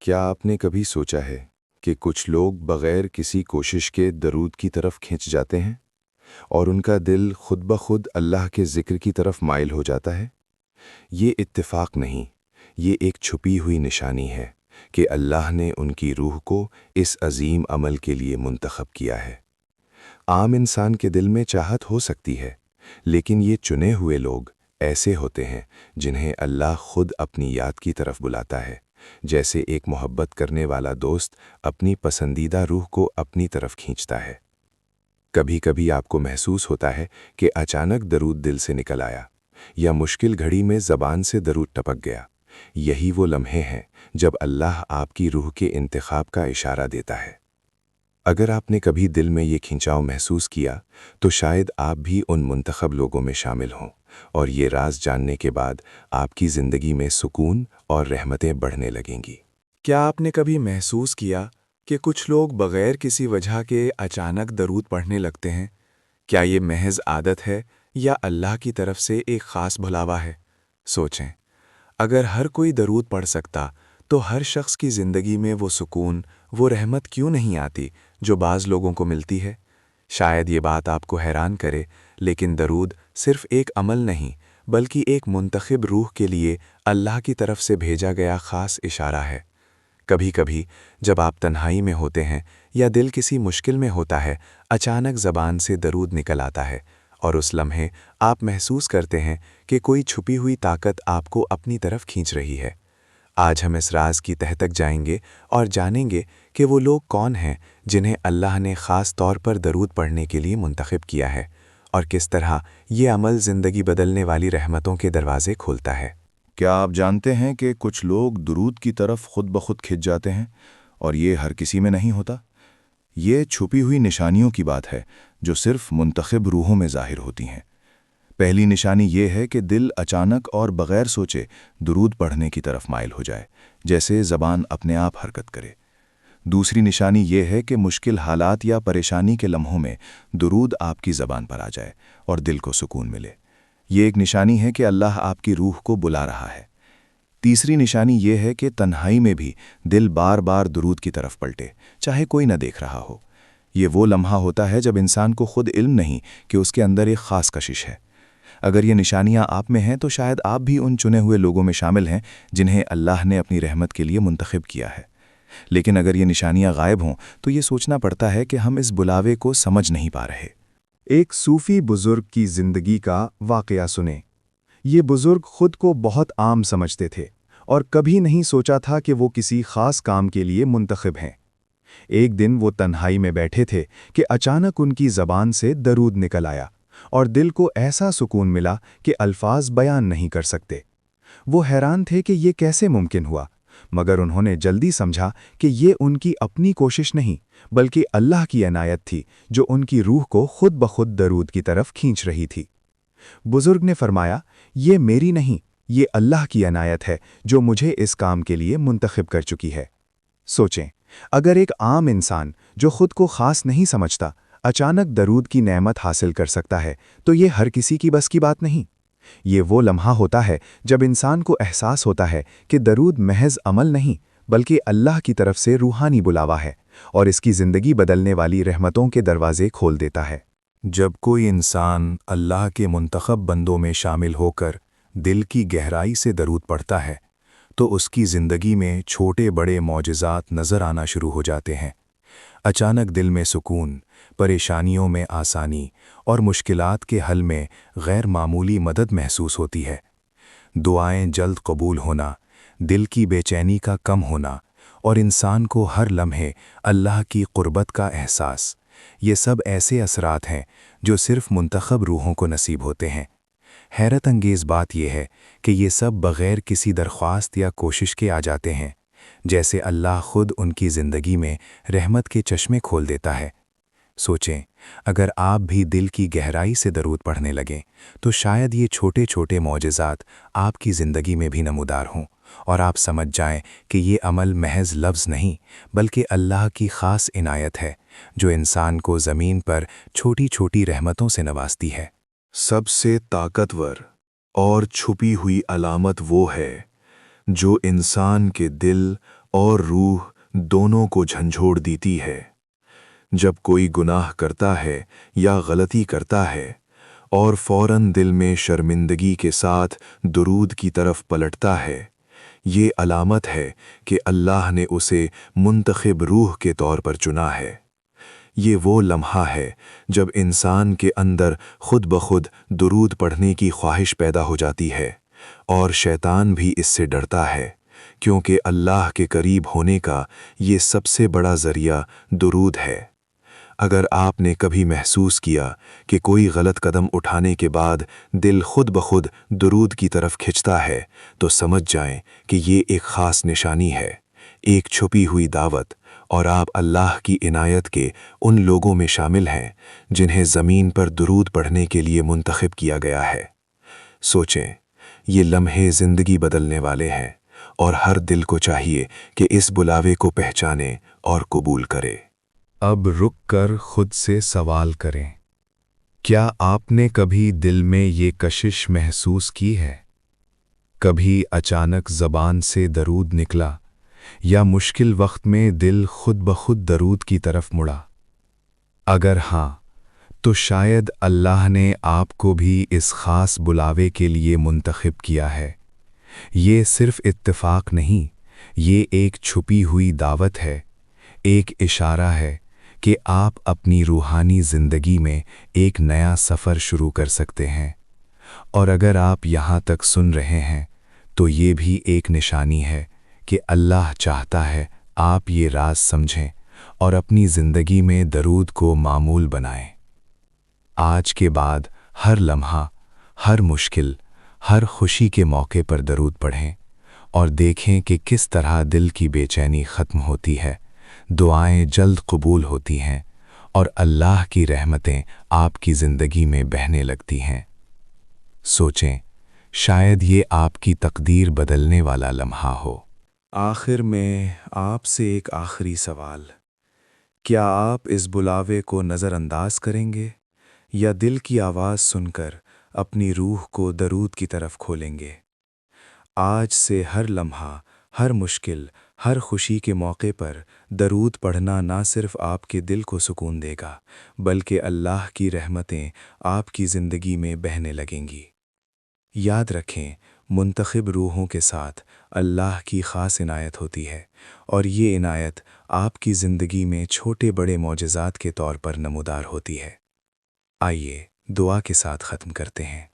کیا آپ نے کبھی سوچا ہے کہ کچھ لوگ بغیر کسی کوشش کے درود کی طرف کھنچ جاتے ہیں اور ان کا دل خود بخود اللہ کے ذکر کی طرف مائل ہو جاتا ہے؟ یہ اتفاق نہیں، یہ ایک چھپی ہوئی نشانی ہے کہ اللہ نے ان کی روح کو اس عظیم عمل کے لیے منتخب کیا ہے۔ عام انسان کے دل میں چاہت ہو سکتی ہے، لیکن یہ چنے ہوئے لوگ ایسے ہوتے ہیں جنہیں اللہ خود اپنی یاد کی طرف بلاتا ہے، جیسے ایک محبت کرنے والا دوست اپنی پسندیدہ روح کو اپنی طرف کھینچتا ہے۔ کبھی کبھی آپ کو محسوس ہوتا ہے کہ اچانک درود دل سے نکل آیا، یا مشکل گھڑی میں زبان سے درود ٹپک گیا۔ یہی وہ لمحے ہیں جب اللہ آپ کی روح کے انتخاب کا اشارہ دیتا ہے۔ اگر آپ نے کبھی دل میں یہ کھنچاؤ محسوس کیا تو شاید آپ بھی ان منتخب لوگوں میں شامل ہوں، اور یہ راز جاننے کے بعد آپ کی زندگی میں سکون اور رحمتیں بڑھنے لگیں گی۔ کیا آپ نے کبھی محسوس کیا کہ کچھ لوگ بغیر کسی وجہ کے اچانک درود پڑھنے لگتے ہیں؟ کیا یہ محض عادت ہے یا اللہ کی طرف سے ایک خاص بلاوا ہے؟ سوچیں، اگر ہر کوئی درود پڑھ سکتا تو ہر شخص کی زندگی میں وہ سکون، وہ رحمت کیوں نہیں آتی جو بعض لوگوں کو ملتی ہے؟ شاید یہ بات آپ کو حیران کرے، لیکن درود صرف ایک عمل نہیں بلکہ ایک منتخب روح کے لیے اللہ کی طرف سے بھیجا گیا خاص اشارہ ہے۔ کبھی کبھی جب آپ تنہائی میں ہوتے ہیں یا دل کسی مشکل میں ہوتا ہے، اچانک زبان سے درود نکل آتا ہے، اور اس لمحے آپ محسوس کرتے ہیں کہ کوئی چھپی ہوئی طاقت آپ کو اپنی طرف کھینچ رہی ہے۔ آج ہم اس راز کی تہہ تک جائیں گے اور جانیں گے کہ وہ لوگ کون ہیں جنہیں اللہ نے خاص طور پر درود پڑھنے کے لیے منتخب کیا ہے، اور کس طرح یہ عمل زندگی بدلنے والی رحمتوں کے دروازے کھولتا ہے۔ کیا آپ جانتے ہیں کہ کچھ لوگ درود کی طرف خود بخود کھنچ جاتے ہیں، اور یہ ہر کسی میں نہیں ہوتا؟ یہ چھپی ہوئی نشانیوں کی بات ہے جو صرف منتخب روحوں میں ظاہر ہوتی ہیں۔ پہلی نشانی یہ ہے کہ دل اچانک اور بغیر سوچے درود پڑھنے کی طرف مائل ہو جائے، جیسے زبان اپنے آپ حرکت کرے۔ دوسری نشانی یہ ہے کہ مشکل حالات یا پریشانی کے لمحوں میں درود آپ کی زبان پر آ جائے اور دل کو سکون ملے۔ یہ ایک نشانی ہے کہ اللہ آپ کی روح کو بلا رہا ہے۔ تیسری نشانی یہ ہے کہ تنہائی میں بھی دل بار بار درود کی طرف پلٹے، چاہے کوئی نہ دیکھ رہا ہو۔ یہ وہ لمحہ ہوتا ہے جب انسان کو خود علم نہیں کہ اس کے اندر ایک خاص کشش ہے۔ اگر یہ نشانیاں آپ میں ہیں تو شاید آپ بھی ان چنے ہوئے لوگوں میں شامل ہیں جنہیں اللہ نے اپنی رحمت کے لیے منتخب کیا ہے۔ لیکن اگر یہ نشانیاں غائب ہوں تو یہ سوچنا پڑتا ہے کہ ہم اس بلاوے کو سمجھ نہیں پا رہے۔ ایک صوفی بزرگ کی زندگی کا واقعہ سنیں۔ یہ بزرگ خود کو بہت عام سمجھتے تھے اور کبھی نہیں سوچا تھا کہ وہ کسی خاص کام کے لیے منتخب ہیں۔ ایک دن وہ تنہائی میں بیٹھے تھے کہ اچانک ان کی زبان سے درود نکل آیا، اور دل کو ایسا سکون ملا کہ الفاظ بیان نہیں کر سکتے۔ وہ حیران تھے کہ یہ کیسے ممکن ہوا، مگر انہوں نے جلدی سمجھا کہ یہ ان کی اپنی کوشش نہیں بلکہ اللہ کی عنایت تھی جو ان کی روح کو خود بخود درود کی طرف کھینچ رہی تھی۔ بزرگ نے فرمایا، یہ میری نہیں، یہ اللہ کی عنایت ہے جو مجھے اس کام کے لیے منتخب کر چکی ہے۔ سوچیں، اگر ایک عام انسان جو خود کو خاص نہیں سمجھتا اچانک درود کی نعمت حاصل کر سکتا ہے تو یہ ہر کسی کی بس کی بات نہیں۔ یہ وہ لمحہ ہوتا ہے جب انسان کو احساس ہوتا ہے کہ درود محض عمل نہیں بلکہ اللہ کی طرف سے روحانی بلاوا ہے، اور اس کی زندگی بدلنے والی رحمتوں کے دروازے کھول دیتا ہے۔ جب کوئی انسان اللہ کے منتخب بندوں میں شامل ہو کر دل کی گہرائی سے درود پڑھتا ہے تو اس کی زندگی میں چھوٹے بڑے معجزات نظر آنا شروع ہو جاتے ہیں۔ اچانک دل میں سکون، پریشانیوں میں آسانی اور مشکلات کے حل میں غیر معمولی مدد محسوس ہوتی ہے۔ دعائیں جلد قبول ہونا، دل کی بے چینی کا کم ہونا، اور انسان کو ہر لمحے اللہ کی قربت کا احساس، یہ سب ایسے اثرات ہیں جو صرف منتخب روحوں کو نصیب ہوتے ہیں۔ حیرت انگیز بات یہ ہے کہ یہ سب بغیر کسی درخواست یا کوشش کے آ جاتے ہیں، جیسے اللہ خود ان کی زندگی میں رحمت کے چشمے کھول دیتا ہے۔ سوچیں، اگر آپ بھی دل کی گہرائی سے درود پڑھنے لگیں تو شاید یہ چھوٹے چھوٹے معجزات آپ کی زندگی میں بھی نمودار ہوں، اور آپ سمجھ جائیں کہ یہ عمل محض لفظ نہیں بلکہ اللہ کی خاص عنایت ہے جو انسان کو زمین پر چھوٹی چھوٹی رحمتوں سے نوازتی ہے۔ سب سے طاقتور اور چھپی ہوئی علامت وہ ہے جو انسان کے دل اور روح دونوں کو جھنجھوڑ دیتی ہے۔ جب کوئی گناہ کرتا ہے یا غلطی کرتا ہے اور فوراً دل میں شرمندگی کے ساتھ درود کی طرف پلٹتا ہے، یہ علامت ہے کہ اللہ نے اسے منتخب روح کے طور پر چنا ہے۔ یہ وہ لمحہ ہے جب انسان کے اندر خود بخود درود پڑھنے کی خواہش پیدا ہو جاتی ہے، اور شیطان بھی اس سے ڈرتا ہے، کیونکہ اللہ کے قریب ہونے کا یہ سب سے بڑا ذریعہ درود ہے۔ اگر آپ نے کبھی محسوس کیا کہ کوئی غلط قدم اٹھانے کے بعد دل خود بخود درود کی طرف کھنچتا ہے، تو سمجھ جائیں کہ یہ ایک خاص نشانی ہے، ایک چھپی ہوئی دعوت، اور آپ اللہ کی عنایت کے ان لوگوں میں شامل ہیں جنہیں زمین پر درود پڑھنے کے لیے منتخب کیا گیا ہے۔ سوچیں، یہ لمحے زندگی بدلنے والے ہیں، اور ہر دل کو چاہیے کہ اس بلاوے کو پہچانے اور قبول کرے۔ اب رک کر خود سے سوال کریں، کیا آپ نے کبھی دل میں یہ کشش محسوس کی ہے؟ کبھی اچانک زبان سے درود نکلا، یا مشکل وقت میں دل خود بخود درود کی طرف مڑا؟ اگر ہاں، تو شاید اللہ نے آپ کو بھی اس خاص بلاوے کے لیے منتخب کیا ہے۔ یہ صرف اتفاق نہیں، یہ ایک چھپی ہوئی دعوت ہے، ایک اشارہ ہے کہ آپ اپنی روحانی زندگی میں ایک نیا سفر شروع کر سکتے ہیں۔ اور اگر آپ یہاں تک سن رہے ہیں، تو یہ بھی ایک نشانی ہے کہ اللہ چاہتا ہے آپ یہ راز سمجھیں اور اپنی زندگی میں درود کو معمول بنائیں۔ آج کے بعد ہر لمحہ، ہر مشکل، ہر خوشی کے موقع پر درود پڑھیں، اور دیکھیں کہ کس طرح دل کی بے چینی ختم ہوتی ہے، دعائیں جلد قبول ہوتی ہیں، اور اللہ کی رحمتیں آپ کی زندگی میں بہنے لگتی ہیں۔ سوچیں، شاید یہ آپ کی تقدیر بدلنے والا لمحہ ہو۔ آخر میں آپ سے ایک آخری سوال، کیا آپ اس بلاوے کو نظر انداز کریں گے، یا دل کی آواز سن کر اپنی روح کو درود کی طرف کھولیں گے؟ آج سے ہر لمحہ، ہر مشکل، ہر خوشی کے موقع پر درود پڑھنا نہ صرف آپ کے دل کو سکون دے گا، بلکہ اللہ کی رحمتیں آپ کی زندگی میں بہنے لگیں گی۔ یاد رکھیں، منتخب روحوں کے ساتھ اللہ کی خاص عنایت ہوتی ہے، اور یہ عنایت آپ کی زندگی میں چھوٹے بڑے معجزات کے طور پر نمودار ہوتی ہے۔ آئیے دعا کے ساتھ ختم کرتے ہیں۔